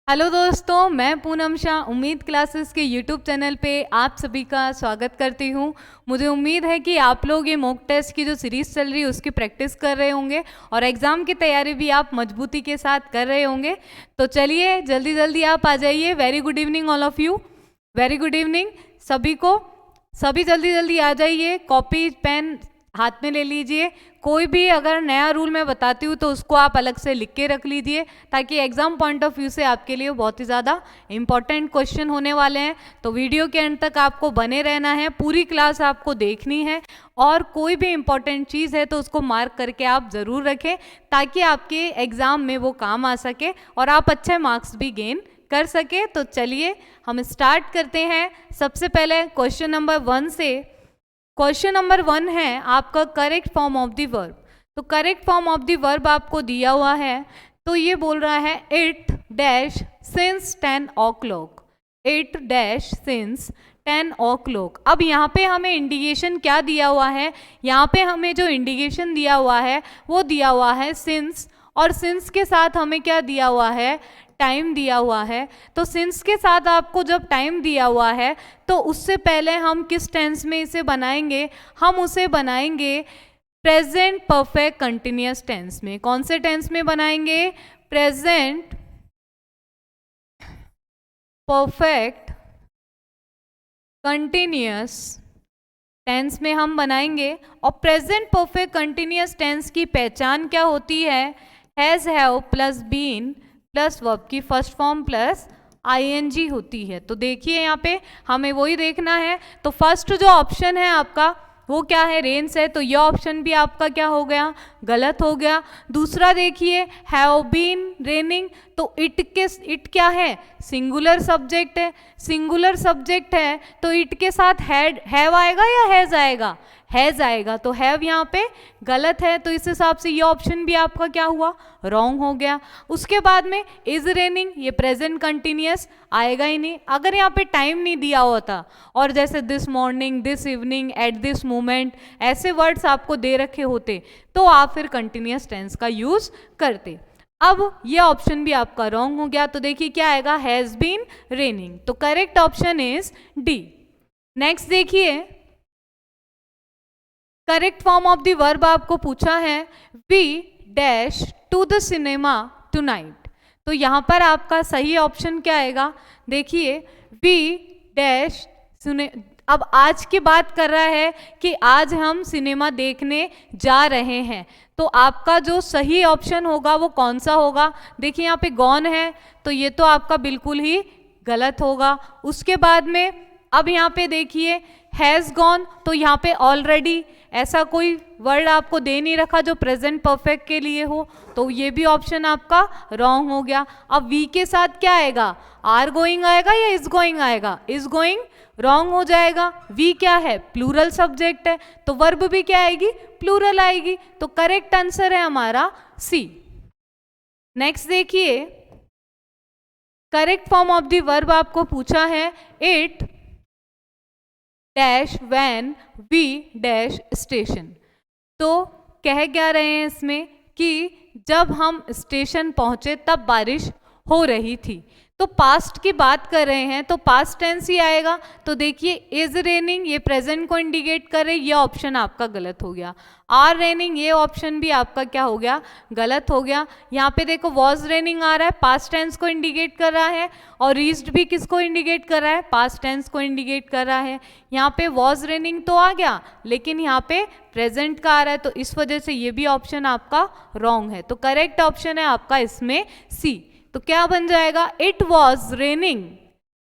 Hello दोस्तों, मैं पूनम शाह उम्मीद क्लासेस के यूट्यूब चैनल पे आप सभी का स्वागत करती हूँ। मुझे उम्मीद है कि आप लोग ये मॉक टेस्ट की जो सीरीज़ चल रही है उसकी प्रैक्टिस कर रहे होंगे और एग्ज़ाम की तैयारी भी आप मजबूती के साथ कर रहे होंगे। तो चलिए जल्दी जल्दी आप आ जाइए। Very good evening all of you. Very good evening सभी को। सभी जल्दी जल्दी आ जाइए, कॉपी पेन हाथ में ले लीजिए। कोई भी अगर नया रूल मैं बताती हूँ तो उसको आप अलग से लिख के रख लीजिए, ताकि एग्जाम पॉइंट ऑफ व्यू से आपके लिए बहुत ही ज़्यादा इंपॉर्टेंट क्वेश्चन होने वाले हैं। तो वीडियो के अंत तक आपको बने रहना है, पूरी क्लास आपको देखनी है और कोई भी इंपॉर्टेंट चीज़ है तो उसको मार्क करके आप ज़रूर रखें, ताकि आपके एग्ज़ाम में वो काम आ सके और आप अच्छे मार्क्स भी गेन कर सके। तो चलिए हम स्टार्ट करते हैं। सबसे पहले क्वेश्चन नंबर 1 से। क्वेश्चन नंबर 1 है आपका correct form of the verb. तो correct form of the verb आपको दिया हुआ है। तो ये बोल रहा है it dash since 10 o'clock। It dash since 10 o'clock। अब यहाँ पे हमें इंडिकेशन क्या दिया हुआ है? यहाँ पे हमें जो इंडिकेशन दिया हुआ है वो दिया हुआ है सिंस, और सिंस के साथ हमें क्या दिया हुआ है? टाइम दिया हुआ है। तो सिंस के साथ आपको जब टाइम दिया हुआ है तो उससे पहले हम किस टेंस में इसे बनाएंगे? हम उसे बनाएंगे प्रेजेंट परफेक्ट कंटिन्यूअस टेंस में। कौन से टेंस में बनाएंगे? प्रेजेंट परफेक्ट कंटिन्यूअस टेंस में हम बनाएंगे। और प्रेजेंट परफेक्ट कंटिन्यूअस टेंस की पहचान क्या होती है? Has, have plus been plus verb की फर्स्ट फॉर्म प्लस आईएनजी होती है। तो देखिए यहाँ पे हमें वही देखना है। तो फर्स्ट जो ऑप्शन है आपका वो क्या है? रेन्स है। तो यह ऑप्शन भी आपका क्या हो गया? गलत हो गया। दूसरा देखिए हैव बीन रेनिंग। तो इट क्या है? सिंगुलर सब्जेक्ट है। सिंगुलर सब्जेक्ट है तो इट के साथ हैव आएगा या हैज आएगा? हैज आएगा। तो हैव यहाँ पे गलत है। तो इस हिसाब से ये ऑप्शन भी आपका क्या हुआ? रॉन्ग हो गया। उसके बाद में इज रेनिंग, ये प्रेजेंट कंटिन्यूअस आएगा ही नहीं। अगर यहाँ पे टाइम नहीं दिया होता और जैसे this morning, this evening, at this moment, ऐसे वर्ड्स आपको दे रखे होते तो आप फिर कंटिन्यूअस टेंस का यूज करते। अब ये ऑप्शन भी आपका रॉन्ग हो गया। तो देखिए क्या आएगा? Has been raining. तो correct option is D. Next देखिए correct form of the verb आपको पूछा है we dash to the cinema tonight. तो यहाँ पर आपका सही ऑप्शन क्या आएगा? देखिए वी डैश सुने। अब आज की बात कर रहा है कि आज हम सिनेमा देखने जा रहे हैं। तो आपका जो सही ऑप्शन होगा वो कौन सा होगा? देखिए यहाँ पे गॉन है तो ये तो आपका बिल्कुल ही गलत होगा। उसके बाद में अब यहाँ पे देखिए हैज़ गॉन, तो यहाँ पे ऑलरेडी ऐसा कोई वर्ड आपको दे नहीं रखा जो प्रेजेंट परफेक्ट के लिए हो, तो ये भी ऑप्शन आपका रॉन्ग हो गया। अब वी के साथ क्या आएगा? आर गोइंग आएगा या इज गोइंग आएगा? इज गोइंग रॉन्ग हो जाएगा। वी क्या है? प्लूरल सब्जेक्ट है तो वर्ब भी क्या आएगी? प्लूरल आएगी। तो करेक्ट आंसर है हमारा सी। नेक्स्ट देखिए correct form of the verb आपको पूछा है it dash when we dash station. तो कह क्या रहे हैं इसमें कि जब हम स्टेशन पहुंचे तब बारिश हो रही थी। तो पास्ट की बात कर रहे हैं तो पास्ट टेंस ही आएगा। तो देखिए इज रेनिंग, ये प्रेजेंट को इंडिकेट कर रहे, ये ऑप्शन आपका गलत हो गया। आर रेनिंग, ये ऑप्शन भी आपका क्या हो गया? गलत हो गया। यहाँ पे देखो वॉज रेनिंग आ रहा है, पास्ट टेंस को इंडिकेट कर रहा है, और रीच्ड भी किसको इंडिकेट कर रहा है? पास्ट टेंस को इंडिकेट कर रहा है। यहाँ पे वॉज रेनिंग तो आ गया लेकिन यहाँ पे प्रेजेंट का आ रहा है, तो इस वजह से ये भी ऑप्शन आपका रॉन्ग है। तो करेक्ट ऑप्शन है आपका इसमें सी। तो क्या बन जाएगा? इट वॉज रेनिंग,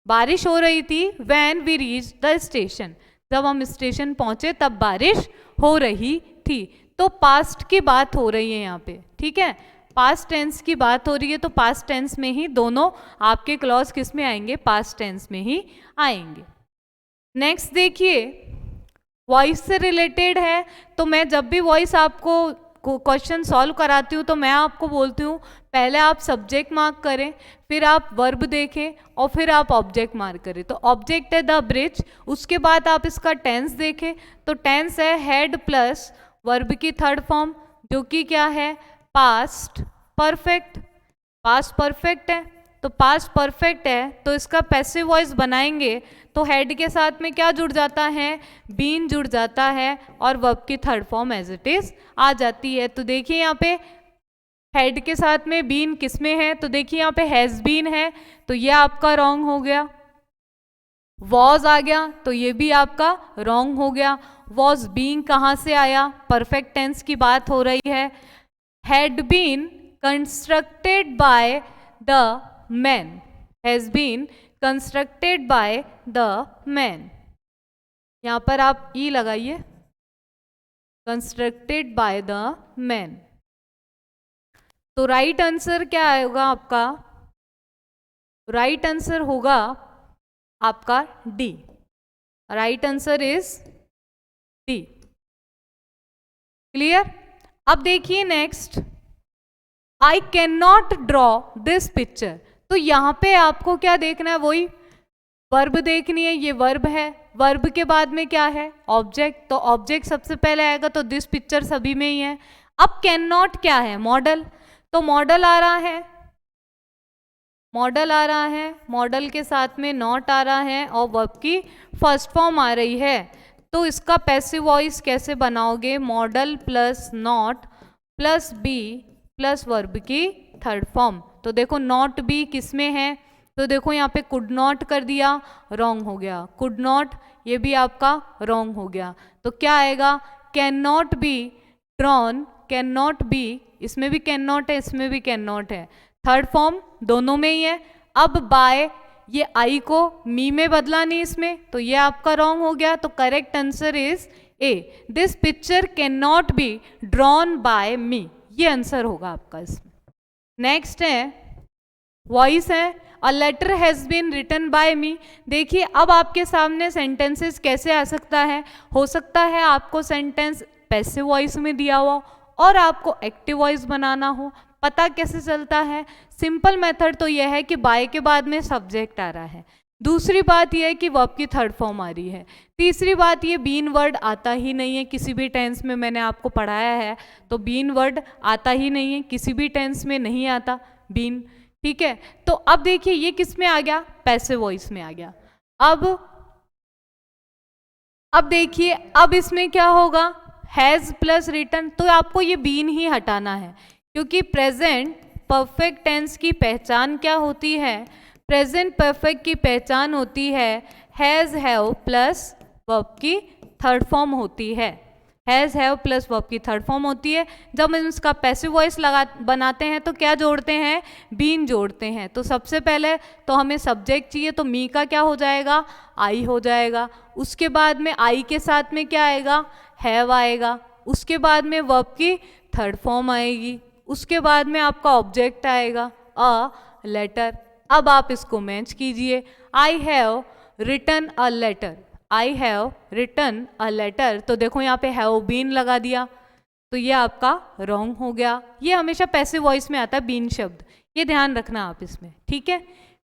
बारिश हो रही थी, when we reach the station, जब हम स्टेशन पहुंचे तब बारिश हो रही थी। तो पास्ट की बात हो रही है यहाँ पे, ठीक है, पास्ट टेंस की बात हो रही है। तो पास्ट टेंस में ही दोनों आपके क्लॉज किस में आएंगे? पास्ट टेंस में ही आएंगे। नेक्स्ट देखिए वॉइस से रिलेटेड है। तो मैं जब भी वॉइस आपको क्वेश्चन सॉल्व कराती हूँ तो मैं आपको बोलती हूँ पहले आप सब्जेक्ट मार्क करें, फिर आप वर्ब देखें और फिर आप ऑब्जेक्ट मार्क करें। तो ऑब्जेक्ट है द ब्रिज, उसके बाद आप इसका टेंस देखें। तो टेंस है हैड प्लस वर्ब की थर्ड फॉर्म जो कि क्या है? Past perfect. पास्ट परफेक्ट है। तो पास्ट परफेक्ट है, तो इसका पैसिव वॉइस बनाएंगे तो हेड के साथ में क्या जुड़ जाता है, बीन जुड़ जाता है और वर्ब की third form as it is आ जाती है। तो देखिए यहाँ पे हेड के साथ में बीन किस में है, तो देखिए यहाँ पे हैज बीन है, तो ये आपका रॉन्ग हो गया। वॉज आ गया तो ये भी आपका रॉन्ग हो गया। वॉज बीइंग कहाँ से आया, परफेक्ट टेंस की बात हो रही है। Had been constructed by the man, has been constructed by the man, यहां पर आप ई लगाइए, कंस्ट्रक्टेड बाय द मैन। तो राइट आंसर क्या होगा आपका, राइट आंसर होगा आपका D, right answer is D. Clear. अब देखिए next, I can not draw this picture. तो यहां पे आपको क्या देखना है, वही वर्ब देखनी है, ये वर्ब है, वर्ब के बाद में क्या है, ऑब्जेक्ट, तो ऑब्जेक्ट सबसे पहले आएगा, तो दिस पिक्चर सभी में ही है। अब कैन नॉट क्या है, मॉडल, तो मॉडल आ रहा है, मॉडल आ रहा है, मॉडल के साथ में नॉट आ रहा है और वर्ब की फर्स्ट फॉर्म आ रही है। तो इसका पैसिव वॉइस कैसे बनाओगे, modal plus not plus be plus verb की थर्ड फॉर्म। तो देखो नॉट बी किस में है, तो देखो यहाँ पे कुड नॉट कर दिया, रॉन्ग हो गया, कुड नॉट ये भी आपका रॉन्ग हो गया। तो क्या आएगा, can not be drawn, can not B, इसमें भी कैन नॉट है, इसमें भी कैन नॉट है, थर्ड फॉर्म दोनों में ही है। अब बाय, ये आई को मी में बदला नहीं इसमें, तो ये आपका रॉन्ग हो गया। तो correct answer is A, this picture can not be drawn by me, ये आंसर होगा आपका इसमें। नेक्स्ट है वॉइस है, a letter has been written by me. देखिए अब आपके सामने सेंटेंसेस कैसे आ सकता है, हो सकता है आपको सेंटेंस पैसिव वॉइस में दिया हुआ और आपको एक्टिव वॉइस बनाना हो। पता कैसे चलता है, सिंपल मेथड तो यह है कि बाय के बाद में सब्जेक्ट आ रहा है, दूसरी बात यह है कि वर्ब की थर्ड फॉर्म आ रही है, तीसरी बात ये बीन वर्ड आता ही नहीं है किसी भी टेंस में, मैंने आपको पढ़ाया है, तो बीन वर्ड आता ही नहीं है, किसी भी टेंस में नहीं आता बीन, ठीक है। तो अब देखिए ये किस में आ गया, पैसिव वॉइस में आ गया। अब देखिए अब इसमें क्या होगा, हैज प्लस रिटन, तो आपको ये बीन ही हटाना है, क्योंकि प्रेजेंट परफेक्ट टेंस की पहचान क्या होती है, प्रेजेंट परफेक्ट की पहचान होती है हैज हैव प्लस वर्ब की थर्ड फॉर्म होती है, हैज हैव प्लस वर्ब की थर्ड फॉर्म होती है। जब हम इसका पैसिव वॉइस बनाते हैं तो क्या जोड़ते हैं, बीन जोड़ते हैं। तो सबसे पहले तो हमें सब्जेक्ट चाहिए, तो मी का क्या हो जाएगा, आई हो जाएगा, उसके बाद में आई के साथ में क्या आएगा, हैव आएगा, उसके बाद में वर्ब की थर्ड फॉर्म आएगी, उसके बाद में आपका ऑब्जेक्ट आएगा अ लेटर। अब आप इसको मैच कीजिए, I have written a letter, I have written a letter, तो देखो यहाँ पे हैव बीन लगा दिया, तो ये आपका रॉन्ग हो गया। ये हमेशा पैसिव वॉइस में आता है बीन शब्द, ये ध्यान रखना आप इसमें, ठीक है।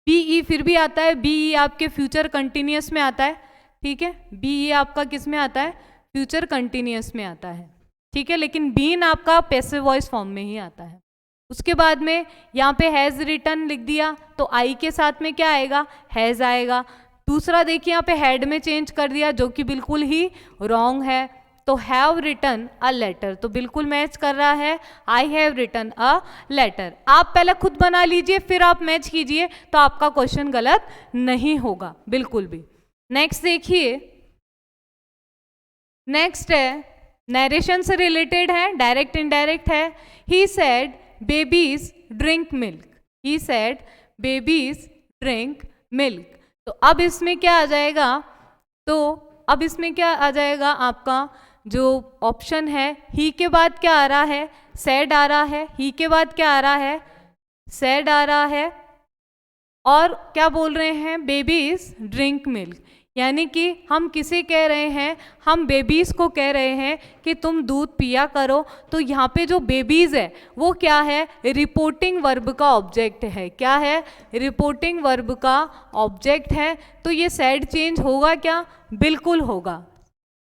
बी ई फिर भी आता है, बी ई आपके फ्यूचर कंटिन्यूअस में आता है, ठीक है, बी ई आपका किस में आता है, फ्यूचर कंटिन्यूअस में आता है, ठीक है, लेकिन बीन आपका पैसिव वॉइस फॉर्म में ही आता है। उसके बाद में यहाँ पे हैज़ रिटन लिख दिया, तो आई के साथ में क्या आएगा, हैज़ आएगा। दूसरा देखिए यहाँ पे हैड में चेंज कर दिया, जो कि बिल्कुल ही रॉन्ग है, तो हैव रिटन अ लेटर, तो बिल्कुल मैच कर रहा है, I have written a letter. आप पहले खुद बना लीजिए फिर आप मैच कीजिए, तो आपका क्वेश्चन गलत नहीं होगा बिल्कुल भी। नेक्स्ट देखिए, नेक्स्ट है नरेशन से रिलेटेड है, डायरेक्ट इनडायरेक्ट है। He said babies drink milk, he said babies drink milk, तो अब इसमें क्या आ जाएगा, तो अब इसमें क्या आ जाएगा, आपका जो ऑप्शन है ही के बाद क्या आ रहा है, सैड आ रहा है, ही के बाद क्या आ रहा है, सैड आ रहा है, और क्या बोल रहे हैं, बेबीज ड्रिंक मिल्क, यानी कि हम किसे कह रहे हैं, हम बेबीज को कह रहे हैं कि तुम दूध पिया करो। तो यहाँ पे जो बेबीज है वो क्या है, रिपोर्टिंग वर्ब का ऑब्जेक्ट है, क्या है, रिपोर्टिंग वर्ब का ऑब्जेक्ट है। तो ये सैड चेंज होगा क्या, बिल्कुल होगा,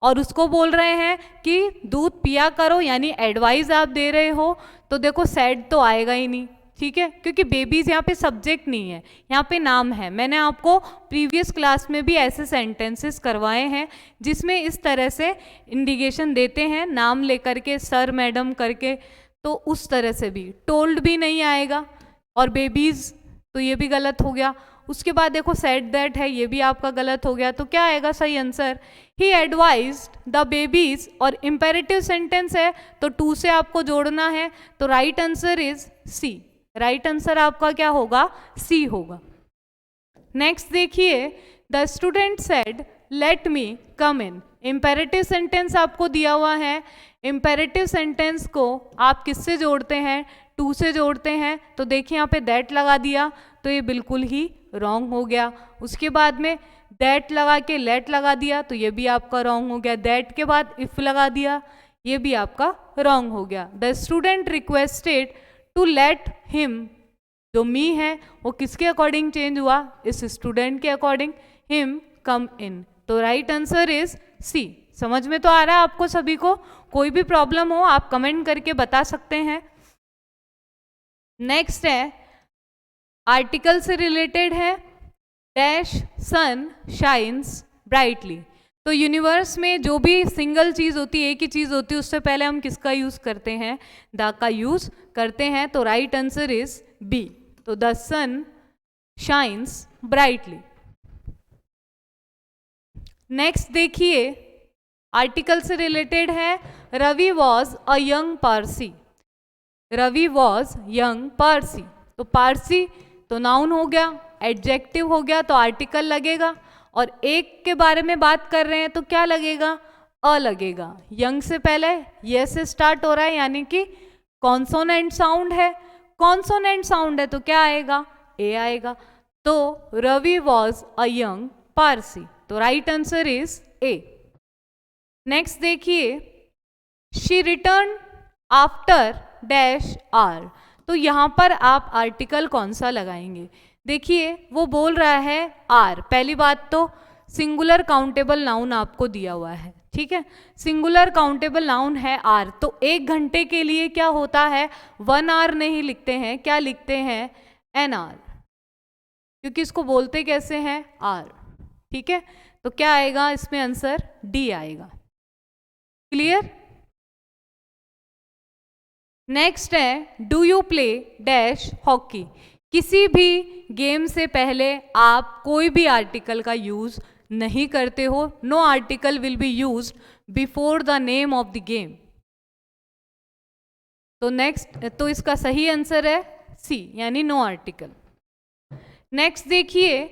और उसको बोल रहे हैं कि दूध पिया करो, यानी एडवाइस आप दे रहे हो, तो देखो सैड तो आएगा ही नहीं, ठीक है, क्योंकि बेबीज यहाँ पे सब्जेक्ट नहीं है, यहाँ पे नाम है। मैंने आपको प्रीवियस क्लास में भी ऐसे सेंटेंसेस करवाए हैं जिसमें इस तरह से इंडिकेशन देते हैं, नाम लेकर के, सर मैडम करके, तो उस तरह से भी टोल्ड भी नहीं आएगा, और बेबीज तो ये भी गलत हो गया। उसके बाद देखो सेड दैट है, ये भी आपका गलत हो गया। तो क्या आएगा सही answer? He advised the babies, और इम्पेरेटिव सेंटेंस है तो टू से आपको जोड़ना है, तो right answer is C. Right answer आपका क्या होगा? सी होगा। नेक्स्ट देखिए, the student said let me come in. Imperative sentence आपको दिया हुआ है, इम्पेरेटिव सेंटेंस को आप किससे जोड़ते हैं? टू से जोड़ते हैं। तो देखिए यहाँ पे दैट लगा दिया, तो ये बिल्कुल ही रॉन्ग हो गया। उसके बाद में दैट लगा के लेट लगा दिया, तो ये भी आपका रॉन्ग हो गया। दैट के बाद इफ लगा दिया, ये भी आपका रॉन्ग हो गया। The student requested to let him, जो मी है वो किसके अकॉर्डिंग चेंज हुआ? इस स्टूडेंट के अकॉर्डिंग, हिम कम इन। तो राइट आंसर इज सी। समझ में तो आ रहा है आपको सभी को? कोई भी प्रॉब्लम हो आप कमेंट करके बता सकते हैं। नेक्स्ट है, आर्टिकल से रिलेटेड है, डैश सन शाइन्स ब्राइटली। तो यूनिवर्स में जो भी सिंगल चीज होती है, एक ही चीज होती है, उससे पहले हम किसका यूज करते हैं? द का यूज करते हैं। तो राइट आंसर इज बी। तो the sun shines brightly. Next देखिए, आर्टिकल से रिलेटेड है, Ravi was a young Parsi. Ravi was young Parsi. तो पारसी तो नाउन हो गया, एडजेक्टिव हो गया, तो आर्टिकल लगेगा, और एक के बारे में बात कर रहे हैं तो क्या लगेगा? अ लगेगा। यंग से पहले ये से स्टार्ट हो रहा है, यानी कि कॉन्सोनेंट साउंड है। कॉन्सोनेंट साउंड है तो क्या आएगा? ए आएगा। तो Ravi was a young Parsi. तो right answer is A. Next देखिए, she return after dash hour. तो यहां पर आप आर्टिकल कौन सा लगाएंगे? देखिए वो बोल रहा है आर। पहली बात तो सिंगुलर काउंटेबल नाउन आपको दिया हुआ है, ठीक है, सिंगुलर काउंटेबल नाउन है आर। तो एक घंटे के लिए क्या होता है? 1 आवर नहीं लिखते हैं, क्या लिखते हैं? एन आर, क्योंकि इसको बोलते कैसे हैं? आर, ठीक है। तो क्या आएगा इसमें? आंसर डी आएगा। क्लियर? नेक्स्ट है, do you play dash hockey. किसी भी गेम से पहले आप कोई भी आर्टिकल का यूज नहीं करते हो। No article will be used before the name of the game. तो नेक्स्ट, तो इसका सही आंसर है सी, यानी नो आर्टिकल। नेक्स्ट देखिए,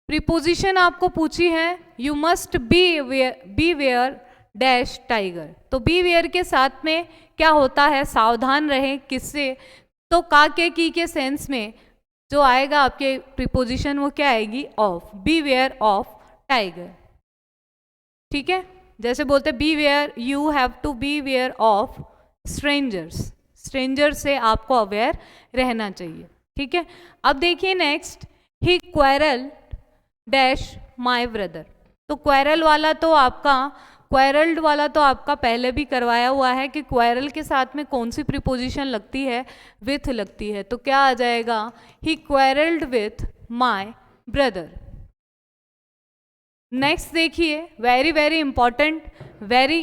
प्रीपोजिशन आपको पूछी है, you must be aware dash tiger. तो बी वेयर के साथ में क्या होता है? सावधान रहें। किससे? तो का के सेंस में जो आएगा आपके प्रीपोजिशन वो क्या आएगी? Of. Be aware of tiger, ठीक है। जैसे बोलते be aware, you have to be aware of strangers. Stranger से आपको अवेयर रहना चाहिए, ठीक है। अब देखिए next, he quarrel dash my brother. तो क्वेरल वाला तो आपका, क्वेरल्ड वाला तो आपका पहले भी करवाया हुआ है कि क्वेरल के साथ में कौन सी प्रीपोजिशन लगती है? विथ लगती है। तो क्या आ जाएगा? ही क्वेरल्ड विथ माई ब्रदर। नेक्स्ट देखिए, वेरी वेरी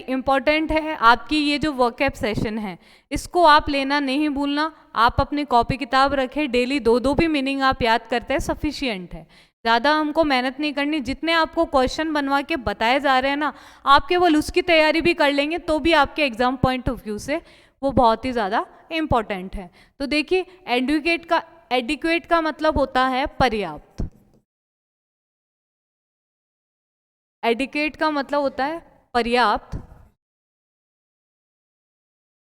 इंपॉर्टेंट है आपकी ये जो वर्कअप सेशन है, इसको आप लेना नहीं भूलना। आप अपनी कॉपी किताब रखें, डेली 2-2 भी मीनिंग आप याद करते हैं, सफिशिएंट है। ज़्यादा हमको मेहनत नहीं करनी। जितने आपको क्वेश्चन बनवा के बताए जा रहे हैं ना, आप केवल उसकी तैयारी भी कर लेंगे तो भी आपके एग्जाम पॉइंट ऑफ व्यू से वो बहुत ही ज़्यादा इम्पॉर्टेंट है। तो देखिए, एडिक्वेट का मतलब होता है पर्याप्त। एडिक्वेट का मतलब होता है पर्याप्त।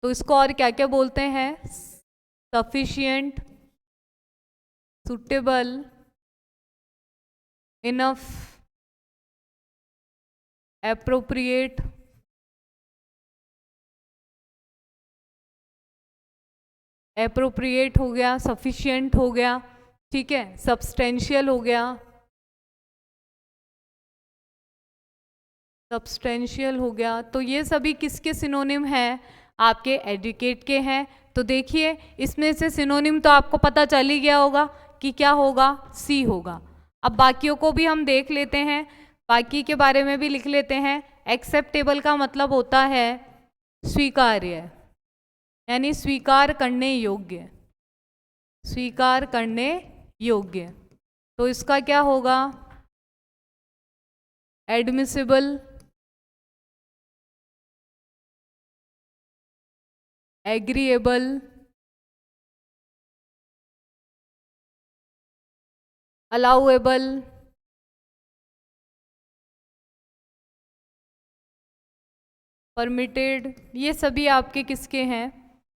तो इसको और क्या क्या बोलते हैं? Sufficient, suitable, enough, appropriate, appropriate हो गया, सफिशिएंट हो गया, ठीक है, सब्सटेंशियल हो गया, सब्सटेंशियल हो गया। तो ये सभी किसके सिनोनिम हैं? आपके एडिकेट के हैं। तो देखिए इसमें से सिनोनिम तो आपको पता चल ही गया होगा कि क्या होगा, सी होगा। अब बाकियों को भी हम देख लेते हैं, बाकी के बारे में भी लिख लेते हैं। एक्सेप्टेबल का मतलब होता है स्वीकार्य, यानी स्वीकार करने योग्य, स्वीकार करने योग्य। तो इसका क्या होगा, एडमिसिबल, एग्रीएबल, अलाउएबल, परमिटेड, ये सभी आपके किसके हैं,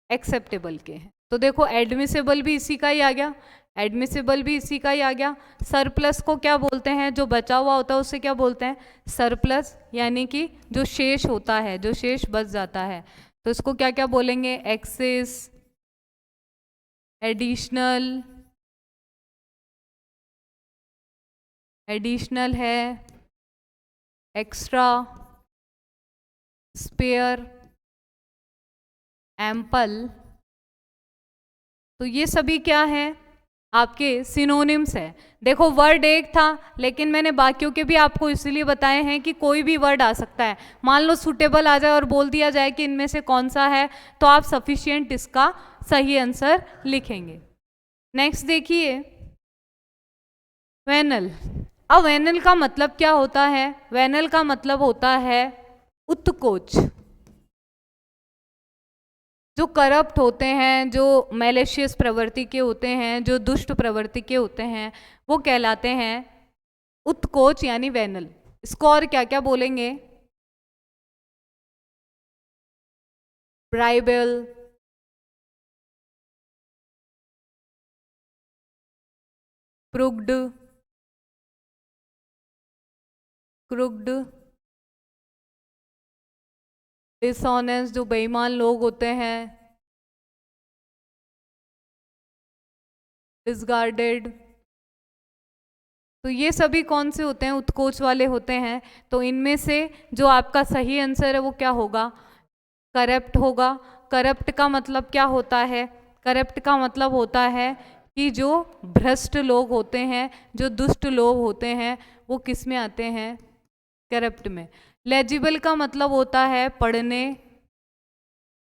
एक्सेप्टेबल के हैं। तो देखो एडमिसिबल भी इसी का ही आ गया, एडमिसिबल भी इसी का ही आ गया। सरप्लस को क्या बोलते हैं, जो बचा हुआ होता है उसे क्या बोलते हैं, सरप्लस, यानी कि जो शेष होता है, जो शेष बच जाता है, तो इसको क्या क्या बोलेंगे, एक्सेस, एडिशनल, एडिशनल है, एक्स्ट्रा, स्पेयर, एम्पल। तो ये सभी क्या है, आपके सिनोनिम्स है। देखो वर्ड एक था, लेकिन मैंने बाकियों के भी आपको इसलिए बताए हैं कि कोई भी वर्ड आ सकता है। मान लो सुटेबल आ जाए और बोल दिया जाए कि इनमें से कौन सा है, तो आप सफिशिएंट इसका सही आंसर लिखेंगे। नेक्स्ट देखिए वेनल। अब वेनल का मतलब क्या होता है, वेनल का मतलब होता है उत्कोच। जो करप्ट होते हैं, जो मैलिशियस प्रवृत्ति के होते हैं, जो दुष्ट प्रवृत्ति के होते हैं, वो कहलाते हैं उत्कोच यानी वेनल। इसको और क्या क्या बोलेंगे, ब्राइबल, क्रुक्ड, क्रुक्ड, डिसऑनेस्ट, जो बेईमान लोग होते हैं, डिसगार्डेड। तो ये सभी कौन से होते हैं, उत्कोच वाले होते हैं। तो इनमें से जो आपका सही आंसर है वो क्या होगा, करप्ट होगा। करप्ट का मतलब क्या होता है, करप्ट का मतलब होता है कि जो भ्रष्ट लोग होते हैं, जो दुष्ट लोग होते हैं, वो किस में आते हैं, करप्ट में। लेजिबल का मतलब होता है पढ़ने,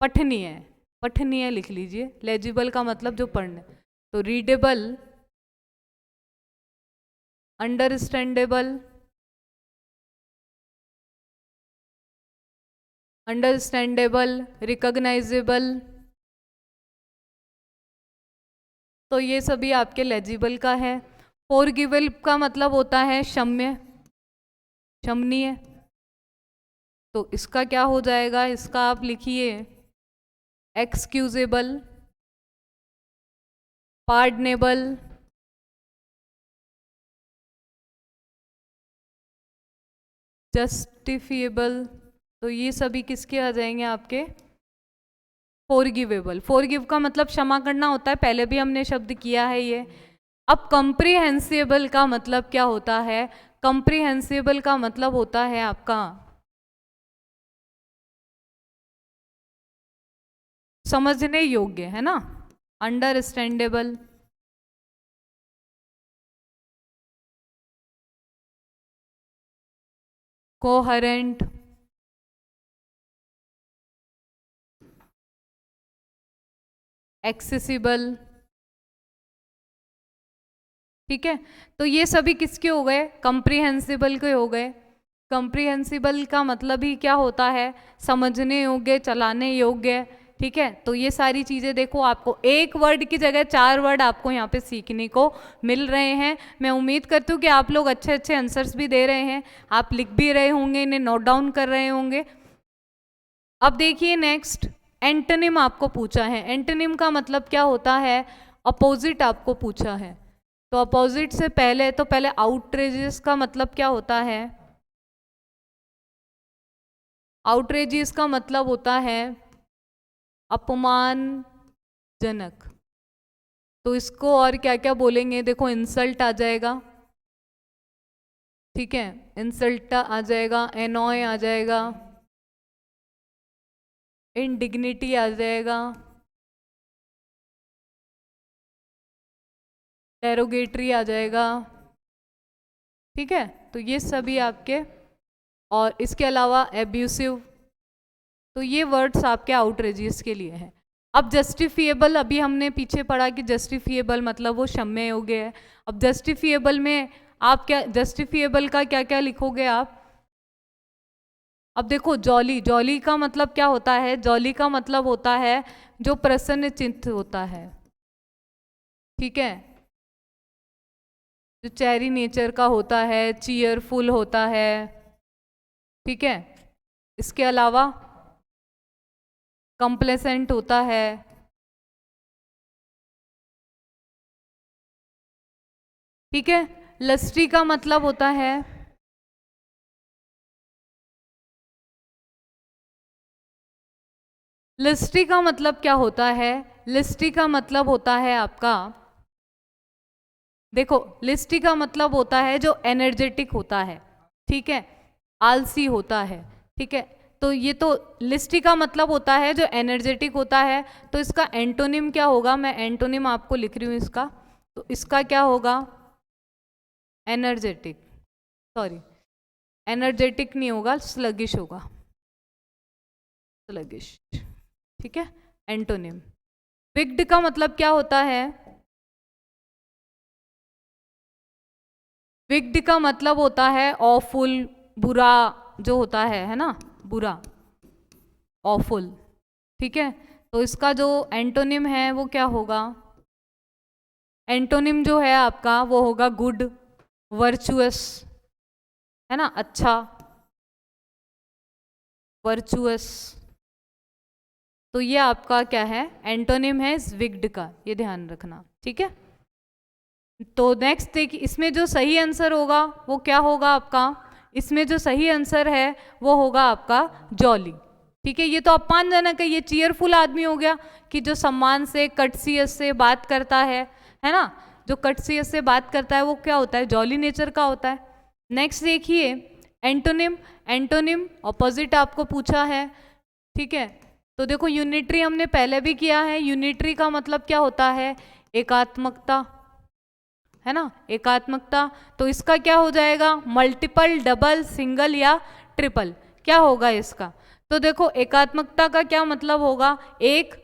पठनीय, पठनीय लिख लीजिए, लेजिबल का मतलब जो पढ़ने। तो रीडेबल, अंडरस्टैंडेबल, अंडरस्टैंडेबल, रिकॉग्नाइजेबल। तो ये सभी आपके लेजिबल का है। फॉरगिवेबल का मतलब होता है क्षम्य, क्षमनीय। तो इसका क्या हो जाएगा, इसका आप लिखिए एक्सक्यूजेबल, पार्डनेबल, जस्टिफिएबल। तो ये सभी किसके आ जाएंगे आपके, फॉरगिवेबल। फॉरगिव का मतलब क्षमा करना होता है, पहले भी हमने शब्द किया है ये। अब कंप्रीहेंसिबल का मतलब क्या होता है, कंप्रीहेंसिबल का मतलब होता है आपका समझने योग्य, है ना, अंडरस्टैंडेबल। Coherent, accessible. ठीक है, तो ये सभी किसके हो गए, कंप्रीहेंसिबल के हो गए। कंप्रीहेंसिबल का मतलब ही क्या होता है, समझने योग्य, चलाने योग्य। ठीक है, तो ये सारी चीज़ें देखो, आपको एक वर्ड की जगह 4 वर्ड आपको यहाँ पे सीखने को मिल रहे हैं। मैं उम्मीद करती हूँ कि आप लोग अच्छे अच्छे आंसर्स भी दे रहे हैं, आप लिख भी रहे होंगे, इन्हें नोट डाउन कर रहे होंगे। अब देखिए नेक्स्ट, एंटोनिम आपको पूछा है। एंटोनिम का मतलब क्या होता है, अपोजिट आपको पूछा है। तो अपोजिट से पहले तो पहले आउटरेजियस का मतलब क्या होता है, आउटरेजियस का मतलब होता है अपमानजनक। तो इसको और क्या क्या बोलेंगे, देखो इंसल्ट आ जाएगा, ठीक है, इंसल्ट आ जाएगा, एनॉय आ जाएगा, इंडिग्निटी आ जाएगा, डेरोगेटरी आ जाएगा, ठीक है। तो ये सभी आपके, और इसके अलावा एब्यूसिव, तो ये वर्ड्स आपके आउटरेजियस के लिए हैं। अब जस्टिफिएबल, अभी हमने पीछे पढ़ा कि जस्टिफिएबल मतलब वो क्षम्य योग्य है। अब जस्टिफिएबल में आप क्या, जस्टिफिएबल का क्या क्या लिखोगे आप? अब देखो, जॉली, जॉली का मतलब क्या होता है? जॉली का मतलब होता है जो प्रसन्न चित्त होता है, ठीक है, जो चेरी नेचर का होता है, चीयरफुल होता है, ठीक है। इसके अलावा कंप्लेसेंट होता है, ठीक है। लस्ट्री का मतलब होता है, लिस्ट्री का मतलब क्या होता है? लिस्ट्री का मतलब होता है आपका, देखो, लिस्ट्री का मतलब होता है जो एनर्जेटिक होता है, ठीक है, आलसी होता है, ठीक है। तो ये तो लिस्ट्री का मतलब होता है जो एनर्जेटिक होता है। तो इसका एंटोनिम क्या होगा? मैं एंटोनिम आपको लिख रही हूँ इसका, तो इसका क्या होगा? एनर्जेटिक, सॉरी, एनर्जेटिक नहीं होगा, स्लगिश होगा, स्लगिश, ठीक है। एंटोनिम। विक्ड का मतलब क्या होता है? विक्ड का मतलब होता है ऑफुल, बुरा जो होता है ना, बुरा, ऑफुल, ठीक है। तो इसका जो एंटोनिम है वो क्या होगा? एंटोनिम जो है आपका वो होगा गुड, वर्चुअस, है ना, अच्छा, वर्चुअस। तो ये आपका क्या है? एंटोनिम है विक्ड का, ये ध्यान रखना, ठीक है। तो नेक्स्ट देखिए, इसमें जो सही आंसर होगा वो क्या होगा आपका? इसमें जो सही आंसर है वो होगा आपका जॉली, ठीक है। ये तो आप मान जाना कि ये चीयरफुल आदमी हो गया, कि जो सम्मान से, कटसियस से बात करता है ना, जो कटसियस से बात करता है वो क्या होता है? जॉली नेचर का होता है। नेक्स्ट देखिए, एंटोनिम, एंटोनिम ऑपोजिट आपको पूछा है, ठीक है। तो देखो, यूनिटरी हमने पहले भी किया है। यूनिटरी का मतलब क्या होता है? एकात्मकता, है ना, एकात्मकता। तो इसका क्या हो जाएगा? मल्टीपल, डबल, सिंगल या ट्रिपल, क्या होगा इसका? तो देखो, एकात्मकता का क्या मतलब होगा? एक,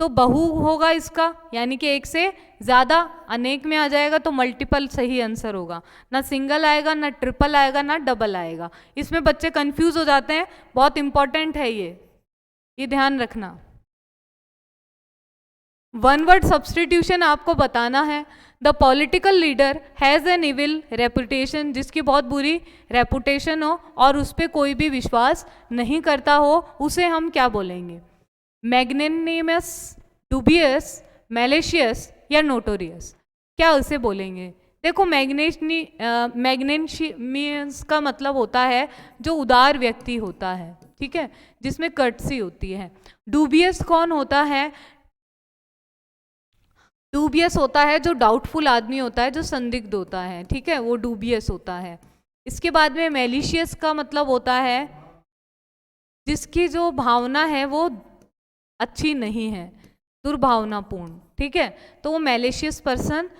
तो बहु होगा इसका, यानी कि एक से ज्यादा, अनेक में आ जाएगा तो मल्टीपल सही आंसर होगा, ना सिंगल आएगा, ना ट्रिपल आएगा, ना डबल आएगा। इसमें बच्चे कंफ्यूज हो जाते हैं, बहुत इंपॉर्टेंट है ये ध्यान रखना। वन वर्ड सब्सटीट्यूशन आपको बताना है। The political leader has an evil reputation, जिसकी बहुत बुरी रेपुटेशन हो और उस पर कोई भी विश्वास नहीं करता हो, उसे हम क्या बोलेंगे? मैग्नेनिमस, डुबियस, मैलिशियस या नोटोरियस, क्या उसे बोलेंगे? देखो, मैग्नेनिमियस का मतलब होता है जो उदार व्यक्ति होता है, ठीक है, जिसमें कर्टसी होती है। डुबियस कौन होता है? डूबियस होता है जो डाउटफुल आदमी होता है, जो संदिग्ध होता है, ठीक है, वो डूबियस होता है। इसके बाद में मैलिशियस का मतलब होता है जिसकी जो भावना है वो अच्छी नहीं है, दुर्भावनापूर्ण, ठीक है, तो वो मैलिशियस पर्सन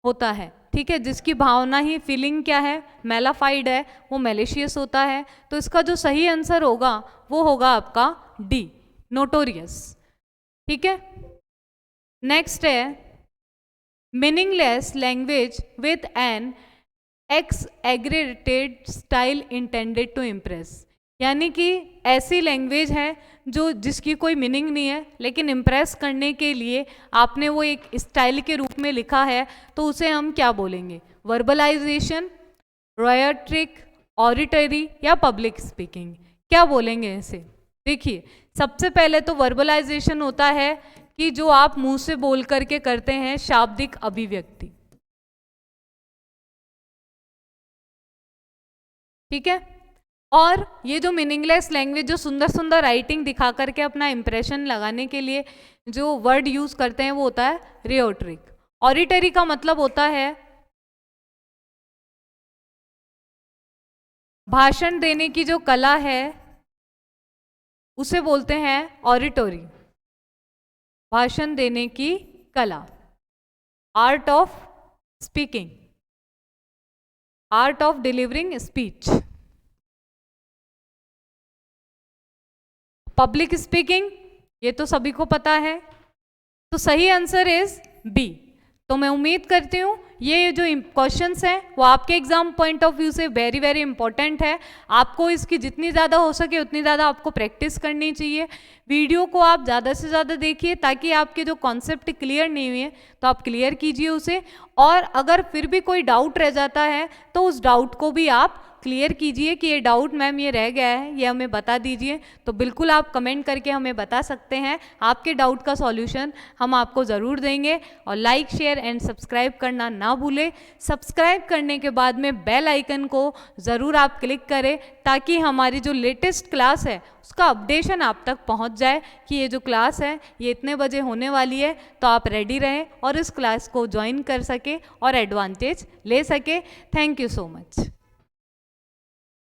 होता है, ठीक है। जिसकी भावना ही, फीलिंग क्या है? मैलाफाइड है, वो मैलिशियस होता है। तो इसका जो सही आंसर होगा वो होगा आपका डी, नोटोरियस, ठीक है। नेक्स्ट है meaningless language with an exaggerated style intended to impress, यानी कि ऐसी लैंग्वेज है जो जिसकी कोई मीनिंग नहीं है, लेकिन इम्प्रेस करने के लिए आपने वो एक स्टाइल के रूप में लिखा है, तो उसे हम क्या बोलेंगे? वर्बलाइजेशन, रॉयट्रिक, ऑडिटरी या पब्लिक स्पीकिंग, क्या बोलेंगे इसे? देखिए, सबसे पहले तो वर्बलाइजेशन होता है कि जो आप मुंह से बोल करके करते हैं, शाब्दिक अभिव्यक्ति, ठीक है। और ये जो मीनिंगलेस लैंग्वेज, जो सुंदर सुंदर राइटिंग दिखा करके अपना इंप्रेशन लगाने के लिए जो वर्ड यूज करते हैं वो होता है रियोट्रिक। ऑडिटरी का मतलब होता है भाषण देने की जो कला है उसे बोलते हैं ऑडिटोरी, भाषण देने की कला, art of speaking, art of delivering speech, public speaking, ये तो सभी को पता है, तो सही आंसर इज बी। तो मैं उम्मीद करती हूँ ये जो क्वेश्चंस हैं वो आपके एग्जाम पॉइंट ऑफ व्यू से वेरी वेरी इंपॉर्टेंट है। आपको इसकी जितनी ज़्यादा हो सके उतनी ज़्यादा आपको प्रैक्टिस करनी चाहिए। वीडियो को आप ज़्यादा से ज़्यादा देखिए ताकि आपके जो कॉन्सेप्ट क्लियर नहीं हुए तो आप क्लियर कीजिए उसे, और अगर फिर भी कोई डाउट रह जाता है तो उस डाउट को भी आप क्लियर कीजिए कि ये डाउट मैम ये रह गया है, ये हमें बता दीजिए। तो बिल्कुल आप कमेंट करके हमें बता सकते हैं, आपके डाउट का सॉल्यूशन हम आपको ज़रूर देंगे। और लाइक शेयर एंड सब्सक्राइब करना ना भूलें। सब्सक्राइब करने के बाद में बेल आइकन को ज़रूर आप क्लिक करें ताकि हमारी जो लेटेस्ट क्लास है उसका अपडेशन आप तक पहुंच जाए कि ये जो क्लास है ये इतने बजे होने वाली है, तो आप रेडी रहें और इस क्लास को ज्वाइन कर सके और एडवांटेज ले सके। Thank you so much.